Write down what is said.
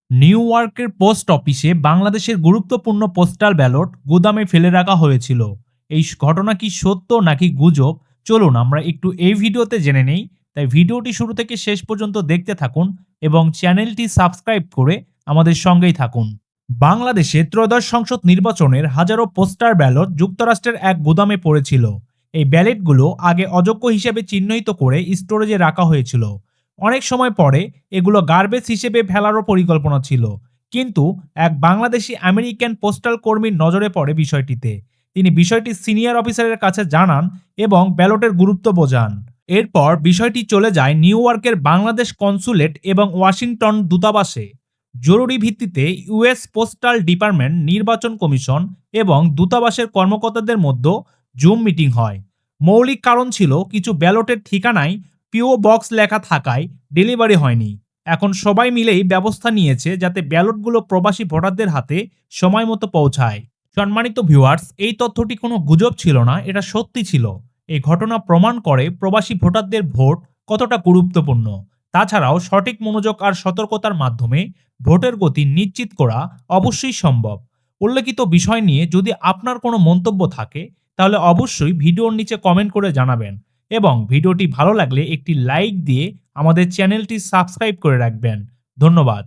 New ইয়র্কের post অফিসে বাংলাদেশের গুরুত্বপূর্ণ পোস্টাল ব্যালট গুদামে ফেলে রাখা হয়েছিল। এই ঘটনা কি সত্য নাকি গুজব? চলুন আমরা একটু এই ভিডিওতে জেনে নেই। তাই ভিডিওটি শুরু থেকে শেষ পর্যন্ত দেখতে থাকুন এবং চ্যানেলটি সাবস্ক্রাইব করে আমাদের সঙ্গেই থাকুন। বাংলাদেশে ত্রয়োদশ সংসদ নির্বাচনের হাজারো পোস্টার ব্যালট যুক্তরাষ্ট্রের এক গুদামে পড়েছিল। এই ব্যালটগুলো আগে অযোগ্য হিসেবে চিহ্নিত করে স্টোরেজে রাখা হয়েছিল। অনেক সময় পরে এগুলো গার্বেজ হিসেবে ফেলারও পরিকল্পনা ছিল। কিন্তু এক বাংলাদেশি আমেরিকান পোস্টাল কর্মীর নজরে পড়ে বিষয়টিতে। তিনি বিষয়টি সিনিয়র অফিসারের কাছে জানান এবং ব্যালটের গুরুত্ব বোঝান। এরপর বিষয়টি চলে যায় নিউ ইয়র্কের বাংলাদেশ কনসুলেট এবং ওয়াশিংটন দূতাবাসে। জরুরি ভিত্তিতে ইউএস পোস্টাল ডিপার্টমেন্ট, নির্বাচন কমিশন এবং দূতাবাসের কর্মকর্তাদের মধ্যে জুম মিটিং হয়। মৌলিক কারণ ছিল কিছু ব্যালটের ঠিকানায় পিও বক্স লেখা থাকায় ডেলিভারি হয়নি। এখন সবাই মিলেই ব্যবস্থা নিয়েছে যাতে ব্যালটগুলো প্রবাসী ভোটারদের হাতে সময় মতো পৌঁছায়। সম্মানিত ভিউয়ার্স, এই তথ্যটি কোনো গুজব ছিল না, এটা সত্যি ছিল। এই ঘটনা প্রমাণ করে প্রবাসী ভোটারদের ভোট কতটা গুরুত্বপূর্ণ। তাছাড়াও সঠিক মনোযোগ আর সতর্কতার মাধ্যমে ভোটের গতি নিশ্চিত করা অবশ্যই সম্ভব। উল্লেখিত বিষয় নিয়ে যদি আপনার কোনো মন্তব্য থাকে তাহলে অবশ্যই ভিডিওর নিচে কমেন্ট করে জানাবেন এবং ভিডিওটি ভালো লাগলে একটি লাইক দিয়ে আমাদের চ্যানেলটি সাবস্ক্রাইব করে রাখবেন। ধন্যবাদ।